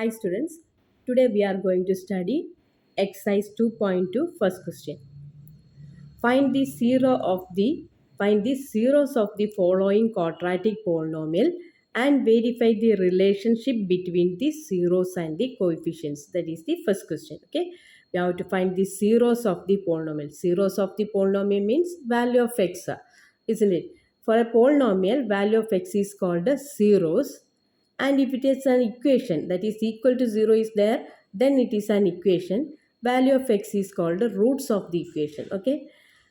Hi students, today we are going to study exercise 2.2 first question. Find the find the zeros of the following quadratic polynomial and verify the relationship between the zeros and the coefficients. That is the first question. Okay, we have to find the zeros of the polynomial. Zeros of the polynomial means value of x, isn't it? For a polynomial, value of x is called as zeros, and if it is an equation that is equal to 0 is there, then it is an equation. Value of x is called the roots of the equation. Okay,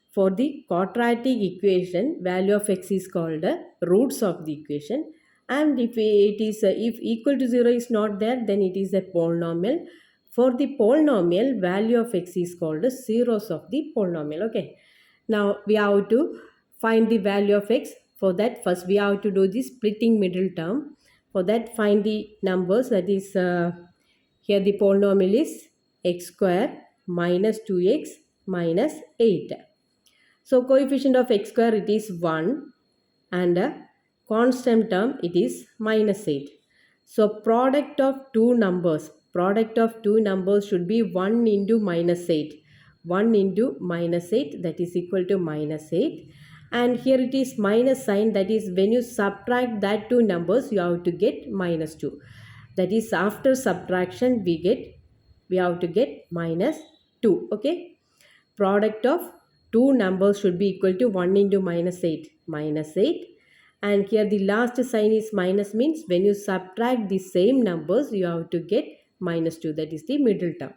for the quadratic equation, value of x is called the roots of the equation. And if equal to 0 is not there, then it is a polynomial. For the polynomial, value of x is called the zeros of the polynomial. Okay, now we have to find the value of x. For that, first we have to do the splitting middle term. For that, find the numbers. That is, here the polynomial is x square minus 2x minus 8. So coefficient of x square it is 1 and a constant term it is minus 8. So product of two numbers should be 1 into minus 8. 1 into minus 8, that is equal to minus 8. And here it is minus sign, that is when you subtract that two numbers you have to get minus 2. That is after subtraction we have to get minus 2. Okay, product of two numbers should be equal to 1 into minus 8, and here the last sign is minus, means when you subtract the same numbers you have to get minus 2, that is the middle term.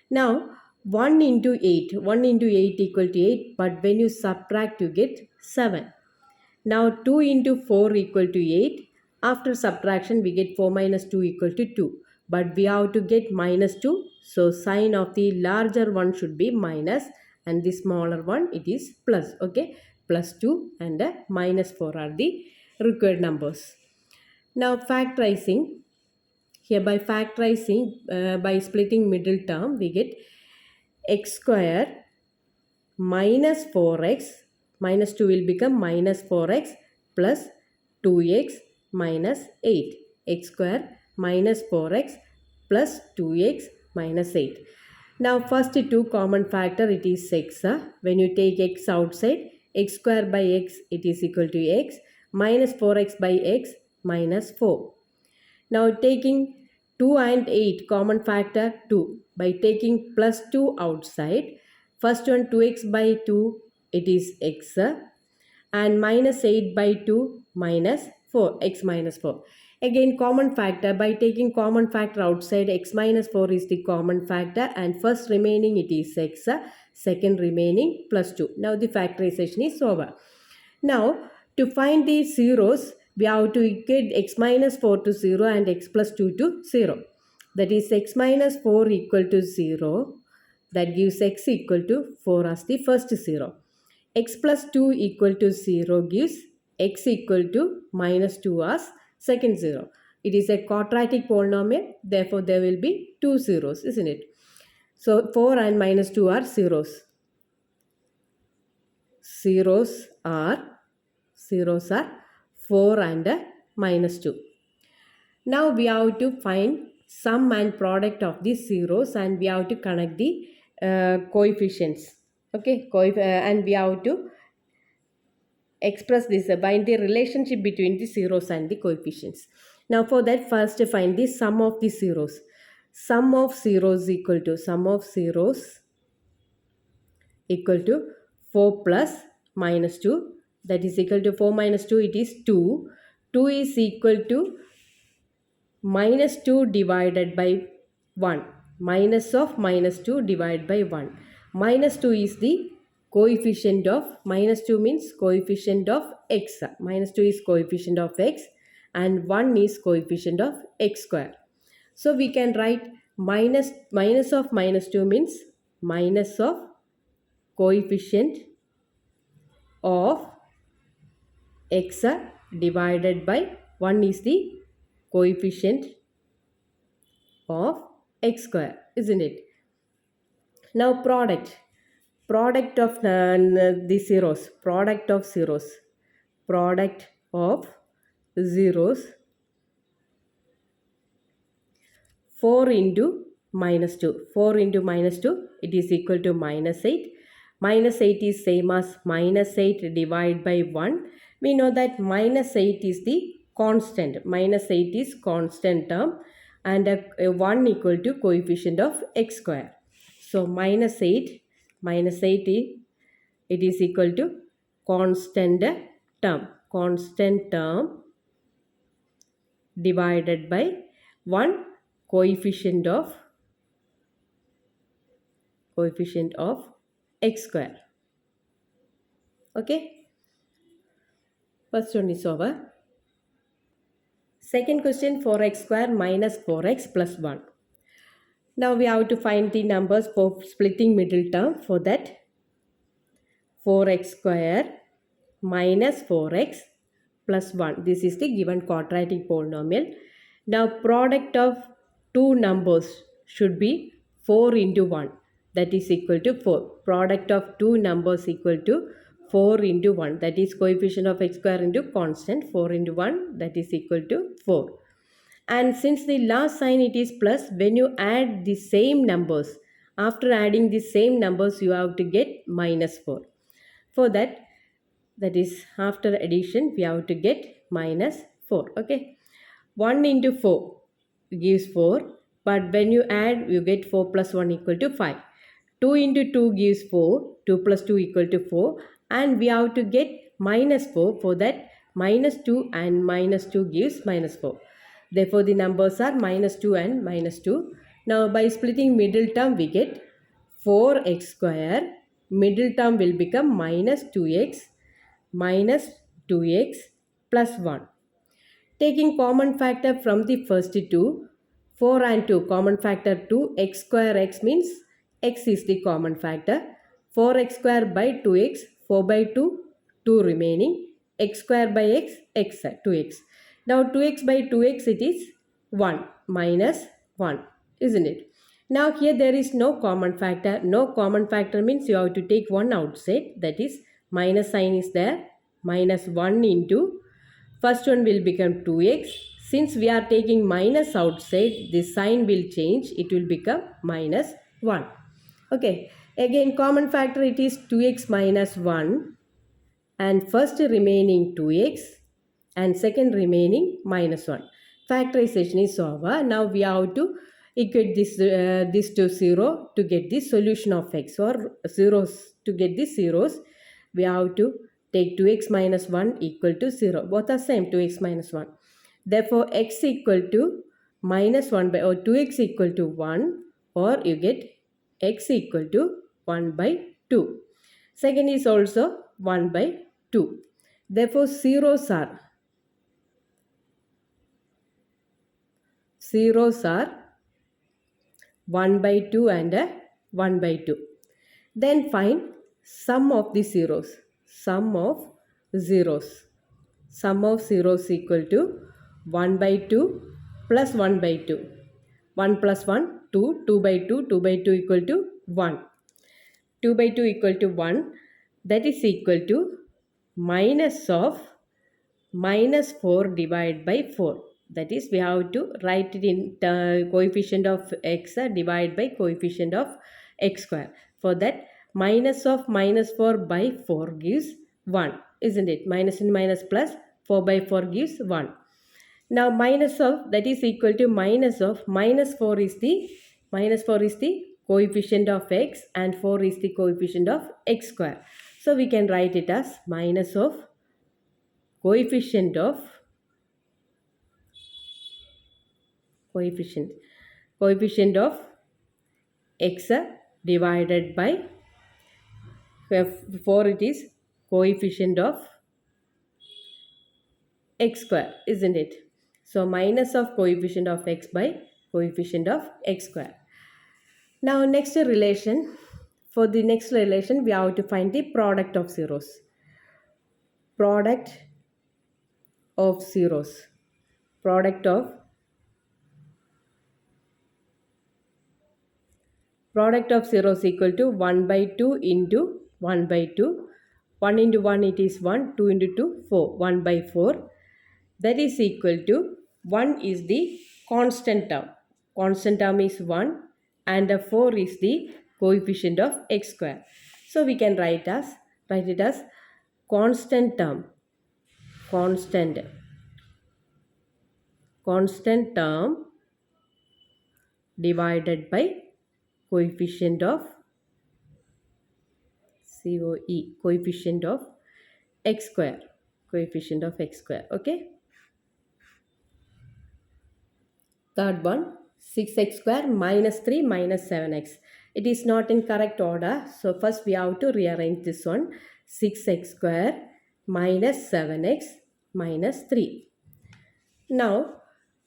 Now 1 into 8 equal to 8, but when you subtract you get 7. Now 2 into 4 equal to 8. After subtraction we get 4 minus 2 equal to 2. But we have to get minus 2. So sign of the larger one should be minus and the smaller one it is plus. Okay, plus 2 and minus 4 are the required numbers. Now factorizing. Here by factorizing, by splitting middle term we get x square minus 4x, minus 2 will become minus 4x plus 2x minus 8. X square minus 4x plus 2x minus 8. Now first two common factor it is x. When you take x outside, x square by x it is equal to x, minus 4x by x minus 4. Now taking 2 and 8 common factor 2. By taking plus 2 outside, first one 2x by 2 it is x, and minus 8 by 2 minus 4, x minus 4. Again common factor, by taking common factor outside, x minus 4 is the common factor and first remaining it is x, second remaining plus 2. Now the factorization is over. Now to find the zeros we have to equate x minus 4 to 0 and x plus 2 to 0. That is x minus 4 equal to 0. That gives x equal to 4 as the first 0. X plus 2 equal to 0 gives x equal to minus 2 as second 0. It is a quadratic polynomial, therefore there will be two zeros, isn't it? So 4 and minus 2 are zeros. Zeros are 4 and minus 2. Now we have to find sum and product of these zeros and we have to connect the coefficients. Okay, and we have to express this, find the relationship between the zeros and the coefficients. Now for that, first find the sum of the zeros. Sum of zeros equal to 4 plus minus 2. That is equal to 4 minus 2, it is 2. 2 is equal to minus 2 divided by 1. Minus of minus 2 divided by 1. Minus 2 is the coefficient of, minus 2 means coefficient of x. Minus 2 is coefficient of x and 1 is coefficient of x square. So we can write minus of minus 2 means minus of coefficient of x divided by 1 is the coefficient of x square, isn't it? Now product of the zeros, product of zeros 4 4 into minus 2. 4 into minus 2, it is equal to minus 8. Minus 8 is same as minus 8 divided by 1. We know that minus 8 is the constant. Minus 8 is constant term and a 1 equal to coefficient of x square. So minus 8 it is equal to constant term divided by 1 coefficient of x square. Okay, first one is over. Second question, 4x square minus 4x plus 1. Now we have to find the numbers for splitting middle term. For that, 4x square minus 4x plus 1. This is the given quadratic polynomial. Now product of two numbers should be 4 into 1. That is equal to 4. Product of two numbers equal to 4 into 1. That is coefficient of x square into constant. 4 into 1, that is equal to 4. And since the last sign it is plus, when you add the same numbers, after adding the same numbers you have to get minus 4. For that is after addition we have to get minus 4. Okay, 1 into 4 gives 4, but when you add you get 4 plus 1 equal to 5. 2 into 2 gives 4, 2 plus 2 equal to 4, and we have to get minus 4. For that, minus 2 and minus 2 gives minus 4. Therefore the numbers are minus 2 and minus 2. Now by splitting middle term we get 4x square. Middle term will become minus 2x plus 1. Taking common factor from the first two, 4 and 2, common factor 2, x square x means x is the common factor. 4x square by 2x, 4 by 2, 2 remaining, x square by x, 2x. Now 2x by 2x it is 1 minus 1, isn't it? Now here there is no common factor. No common factor means you have to take 1 outside, that is minus sign is there, minus 1 into first one will become 2x. Since we are taking minus outside, the sign will change, it will become minus 1. Okay, again common factor it is 2x minus 1 and first remaining 2x and second remaining minus 1. Factorization is over. Now we have to equate this to 0 to get the solution of x, or zeros. To get the zeros we have to take 2x minus 1 equal to 0. Both are same, 2x minus 1. Therefore x equal to minus 1 by, or 2x equal to 1, or you get x equal to 1 by 2. Second is also 1 by 2. Therefore zeros are 1 by 2 and 1 by 2. Then find sum of the zeros. Sum of zeros equal to 1 by 2 plus 1 by 2. 1 plus 1, 2. 2 by 2, 2 by 2 equal to 1. 2 by 2 equal to 1. That is equal to minus of minus 4 divided by 4. That is, we have to write it in coefficient of x divided by coefficient of x square. For that, minus of minus 4 by 4 gives 1, isn't it? Minus and minus plus 4 by 4 gives 1. Now minus of, that is equal to minus of minus 4 is the coefficient of x and 4 is the coefficient of x square. So we can write it as minus of coefficient of x divided by 4, it is coefficient of x square, isn't it? So minus of coefficient of x by coefficient of x square. Now next relation. For the next relation we have to find the product of zeros. Product of zeros. Product of zeros equal to 1 by 2 into 1 by 2. 1 into 1 it is 1, 2 into 2, 4. 1 by 4. That is equal to 1 is the constant term. constant term is 1 and the 4 is the coefficient of x square. So we can write it as constant term, constant term divided by coefficient of coefficient of x square, okay. Third one, 6x square minus 3 minus 7x. It is not in correct order. So first we have to rearrange this one. 6x square minus 7x minus 3. Now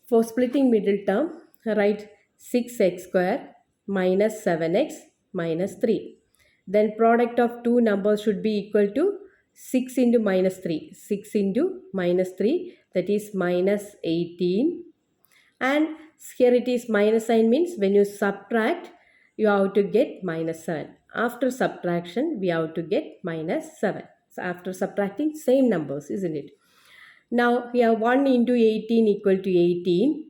for splitting middle term, write 6x square minus 7x minus 3. Then product of two numbers should be equal to 6 into minus 3. 6 into minus 3, that is minus 18. And here it is minus sign, means when you subtract, you have to get minus 7. After subtraction, we have to get minus 7. So after subtracting, same numbers, isn't it? Now here 1 into 18 equal to 18.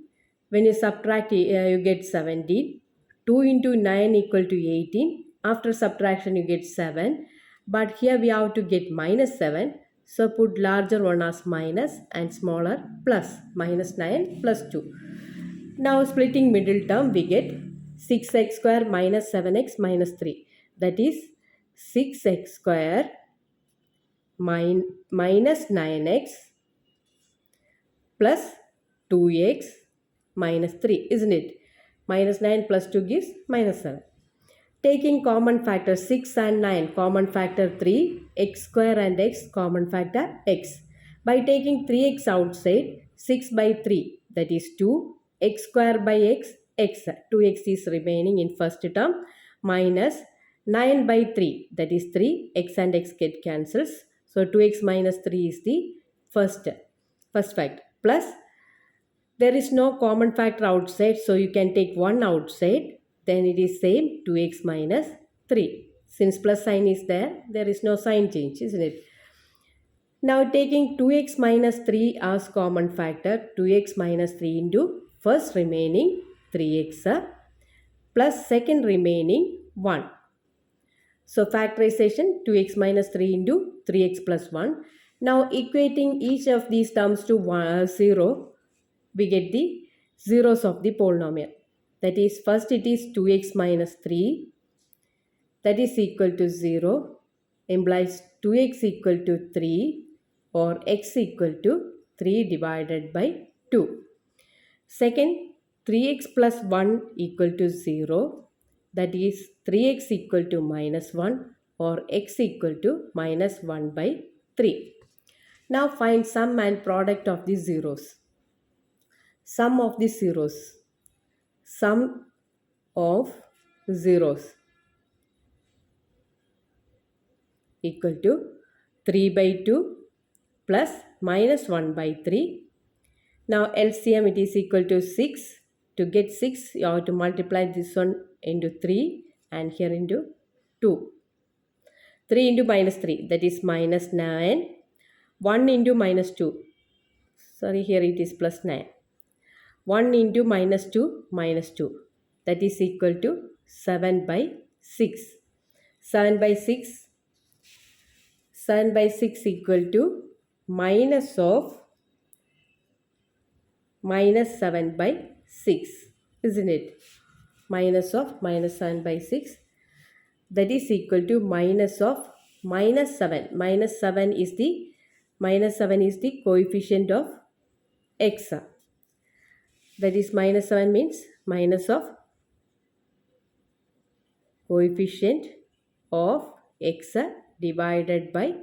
When you subtract, you get 17. 2 into 9 equal to 18. After subtraction, you get 7. But here we have to get minus 7. So put larger one as minus and smaller plus. Minus 9 plus 2. Now splitting middle term, we get 6x square minus 7x minus 3. That is 6x square minus 9x plus 2x minus 3, isn't it? Minus 9 plus 2 gives minus 7. Taking common factor 6 and 9, common factor 3, x square and x, common factor x. By taking 3x outside, 6 by 3, that is 2, x square by x, x, 2x is remaining in first term, minus 9 by 3, that is 3, x and x get cancels. So 2x minus 3 is the first fact. Plus, there is no common factor outside, so you can take 1 outside, then it is same 2x minus 3. Since plus sign is there, there is no sign change, isn't it? Now taking 2x minus 3 as common factor, 2x minus 3 into first remaining 3x plus second remaining 1. So factorization 2x minus 3 into 3x plus 1. Now equating each of these terms to 0, we get the zeros of the polynomial. That is, first it is 2x minus 3, that is equal to 0, implies 2x equal to 3 or x equal to 3 divided by 2. Second, 3x plus 1 equal to 0, that is 3x equal to minus 1 or x equal to minus 1 by 3. Now find sum and product of the zeros. Sum of the zeros. Sum of zeros equal to 3 by 2 plus minus 1 by 3. Now LCM, it is equal to 6. To get 6, you have to multiply this one into 3 and here into 2. 3 into minus 3, that is minus 9. 1 into minus 2. Sorry, here it is plus 9. 1 into minus 2, that is equal to 7 by 6. 7 by 6 equal to minus of minus 7 by 6, isn't it? Minus of minus 7 by 6, that is equal to minus of minus 7. Minus 7 is the coefficient of x. That is minus 7 means minus of coefficient of x divided by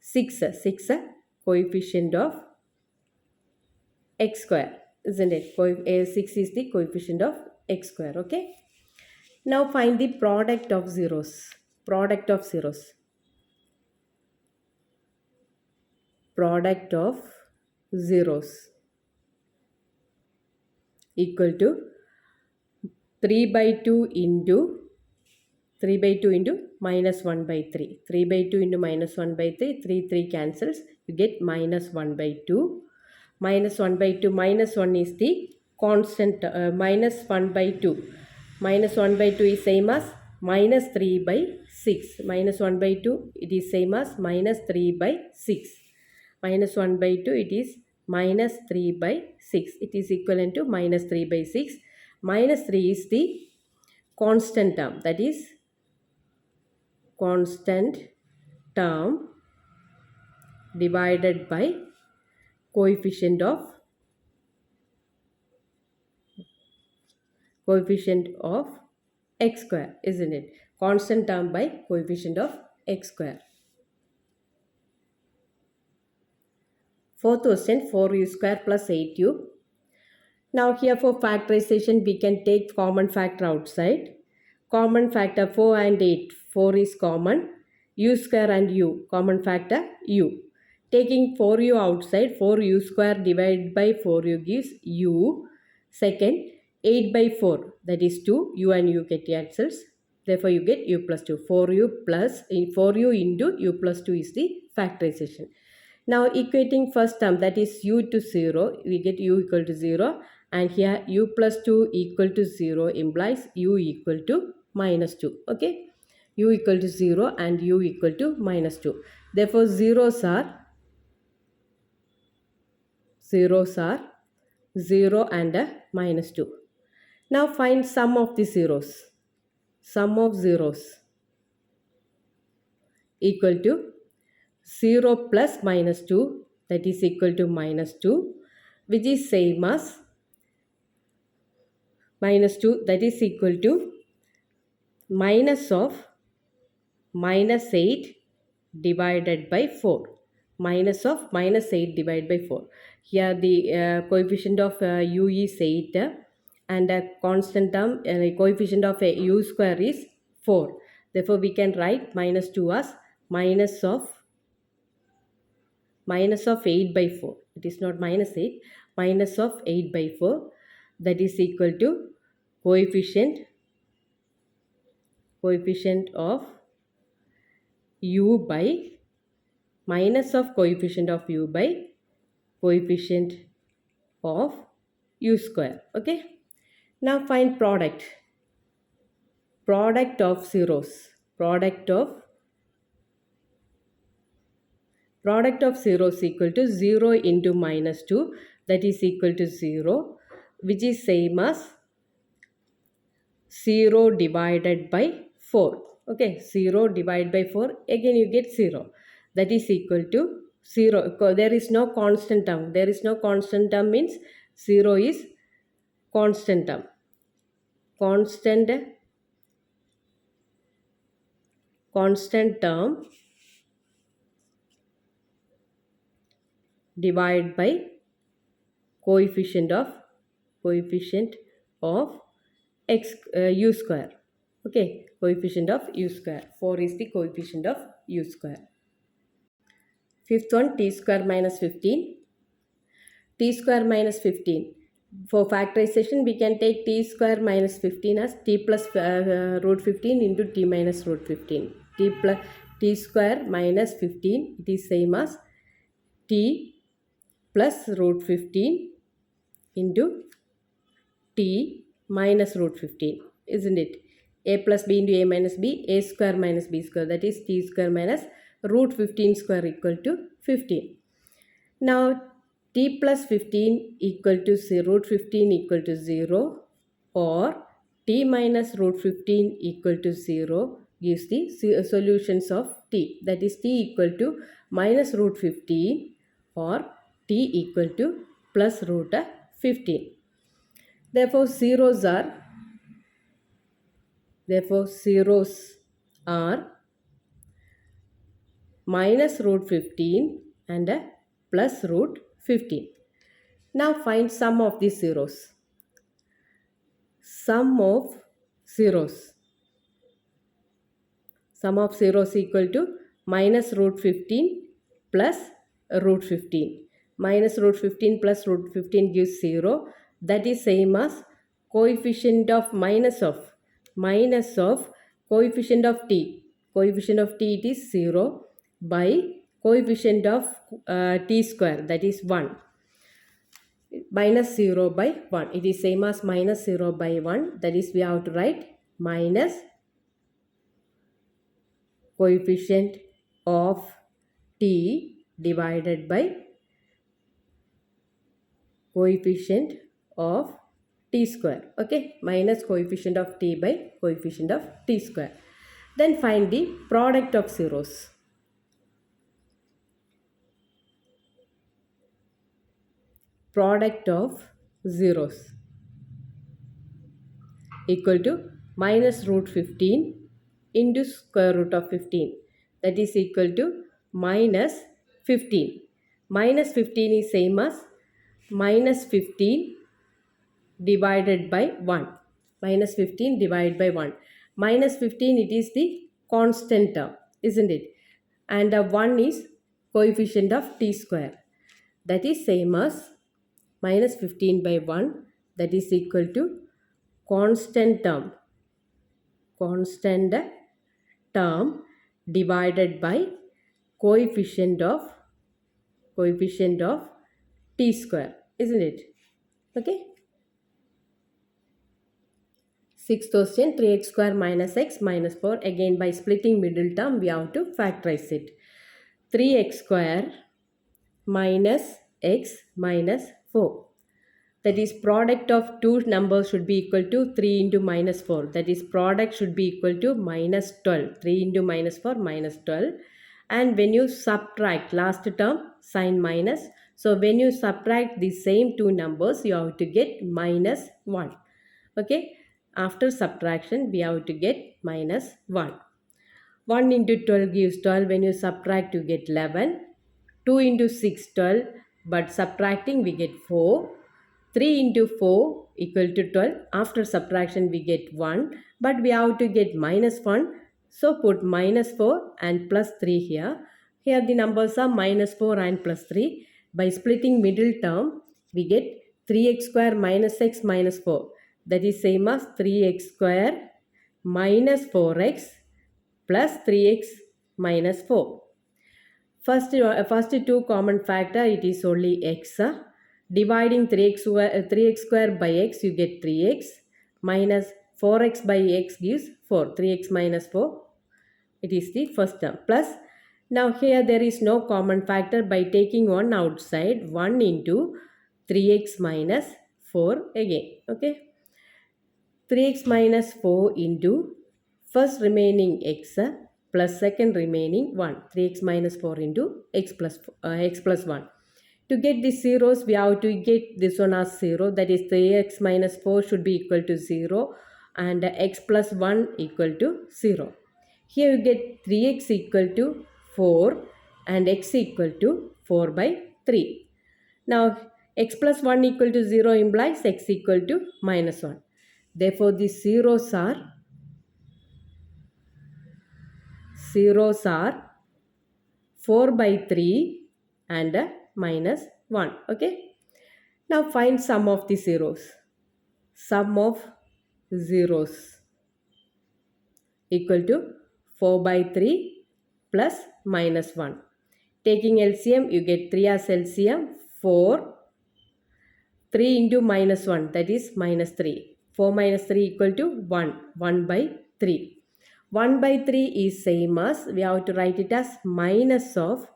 6. 6 coefficient of x square, isn't it? 6 is the coefficient of x square, okay? Now find the product of zeros. Product of zeros. Product of zeros equal to 3 by 2 into minus 1 by 3. 3 by 2 into minus 1 by 3. 3 cancels. You get minus 1 by 2. Minus 1 by 2. Minus 1 is the constant minus 1 by 2. Minus 1 by 2 is same as minus 3 by 6. Minus 1 by 2 it is same as minus 3 by 6. Minus 1 by 2 it is minus 3 by 6. It is equivalent to minus 3 by 6. Minus 3 is the constant term, that is constant term divided by coefficient of x square, isn't it? Constant term by coefficient of x square. Fourth question, 4u square plus 8u. Now here for factorization we can take common factor outside. Common factor 4 and 8. 4 is common. U square and u. Common factor u. Taking 4u outside, 4u square divided by 4u gives u. Second, 8 by 4, that is 2. U and u get cancels. Therefore you get u plus 2. 4u into u plus 2 is the factorization. Now equating first term, that is u to 0, we get u equal to 0, and here u plus 2 equal to 0 implies u equal to minus 2. Okay, u equal to 0 and u equal to minus 2. Therefore zeros are 0 and minus 2. Now find sum of the zeros. Sum of zeros equal to 0 plus minus 2, that is equal to minus 2, which is same as minus 2, that is equal to minus of minus 8 divided by 4. Minus of minus 8 divided by 4. Here the coefficient of u is 8 and constant term coefficient of u square is 4. Therefore we can write minus 2 as minus of 8 by 4. It is not minus 8. Minus of 8 by 4. That is equal to coefficient of u by minus of coefficient of u by coefficient of u square. Okay. Now find product of zeros. Product of zeros equal to 0 into minus 2, that is equal to 0, which is same as 0 divided by 4. Okay, 0 divided by 4, again you get 0. That is equal to 0. There is no constant term. There is no constant term means 0 is constant term. Constant term divided by coefficient of x u square. Okay, coefficient of u square. 4 is the coefficient of u square. Fifth one, t square minus 15. T square minus 15. For factorization, we can take t square minus 15 as t plus root 15 into t minus root 15. T square minus 15, it is same as t plus root 15 into t minus root 15, isn't it? A plus b into a minus b, a square minus b square, that is t square minus root 15 square equal to 15. Now t plus 15 equal to root 15 equal to 0, or t minus root 15 equal to 0 gives the solutions of t, that is t equal to minus root 15 or t equal to plus root 15. Therefore zeros are minus root 15 and plus root 15. Now find sum of these zeros. Sum of zeros equal to minus root 15 plus root 15. Minus root 15 plus root 15 gives 0. That is same as coefficient of minus of coefficient of t. Coefficient of t, it is 0 by coefficient of t square, that is 1. minus 0 by 1. It is same as minus 0 by 1. That is, we have to write minus coefficient of t divided by coefficient of t square. Okay, minus coefficient of t by coefficient of t square. Then find the product of zeros. Product of zeros equal to minus root 15 into square root of 15. That is equal to minus 15. Minus 15 is same as minus 15 divided by 1. Minus 15 divided by 1. Minus 15, it is the constant term, isn't it? And 1 is coefficient of t square. That is same as minus 15 by 1. That is equal to constant term. Constant term divided by coefficient of t square, isn't it? Okay. Sixth question, 3x square minus x minus 4. Again, by splitting middle term, we have to factorize it. 3x square minus x minus 4. That is, product of two numbers should be equal to 3 into minus 4. That is, product should be equal to minus 12. 3 into minus 4 minus 12. And when you subtract, last term sign minus. So when you subtract the same two numbers, you have to get minus 1. Okay. After subtraction, we have to get minus 1. 1 into 12 gives 12. When you subtract, you get 11. 2 into 6, 12. But subtracting, we get 4. 3 into 4 equal to 12. After subtraction, we get 1. But we have to get minus 1. So put minus 4 and plus 3 here. Here the numbers are minus 4 and plus 3. By splitting middle term, we get 3x square minus x minus 4. That is same as 3x square minus 4x plus 3x minus 4. First two common factor, it is only x. Dividing 3x square by x, you get 3x minus 4x by x gives 4. 3x minus 4, it is the first term. Plus, now here there is no common factor. By taking one outside, 1 into 3x minus 4 again. Okay. 3x minus 4 into first remaining x plus second remaining 1. 3x minus 4 into x plus 1. To get the zeros, we have to get this one as 0. That is, 3x minus 4 should be equal to 0 and x plus 1 equal to 0. Here you get 3x equal to 4 and x equal to 4 by 3. Now, x plus 1 equal to 0 implies x equal to minus 1. Therefore, the zeros are 4 by 3 and minus 1. Okay. Now find sum of the zeros. Sum of zeros equal to 4 by 3 plus minus 1. Taking LCM, you get 3 as LCM. 4. 3 into minus 1, that is minus 3. 4 minus 3 equal to 1. 1 by 3. 1 by 3 is same as, we have to write it as minus of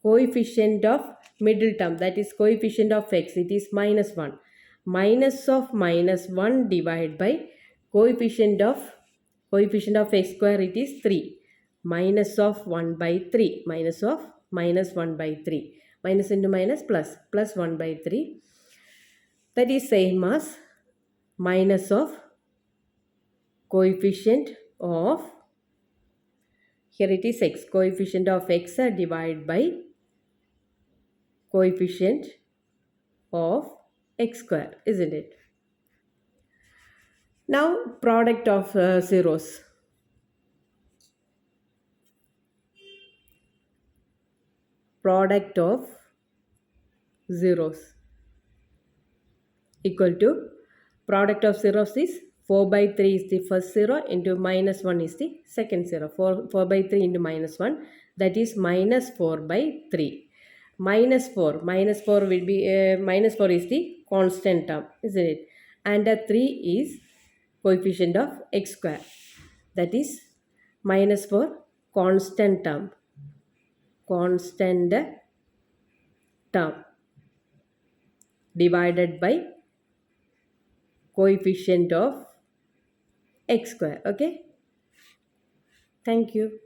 coefficient of middle term. That is coefficient of x. It is minus 1. Minus of minus 1 divided by coefficient of x square, it is 3. Minus of 1 by 3. Minus of minus 1 by 3. Minus into minus plus. Plus 1 by 3. That is same as minus of coefficient of, here it is x, coefficient of x divided by coefficient of x square, isn't it? Now product of zeros. Product of zeros equal to, product of zeros is 4 by 3 is the first 0 into minus 1 is the second 0. 4 by 3 into minus 1, that is minus 4 by 3. Minus 4 will be, minus 4 is the constant term, isn't it? And the 3 is coefficient of x square. That is minus for constant term. Constant term divided by coefficient of x square. Okay. Thank you.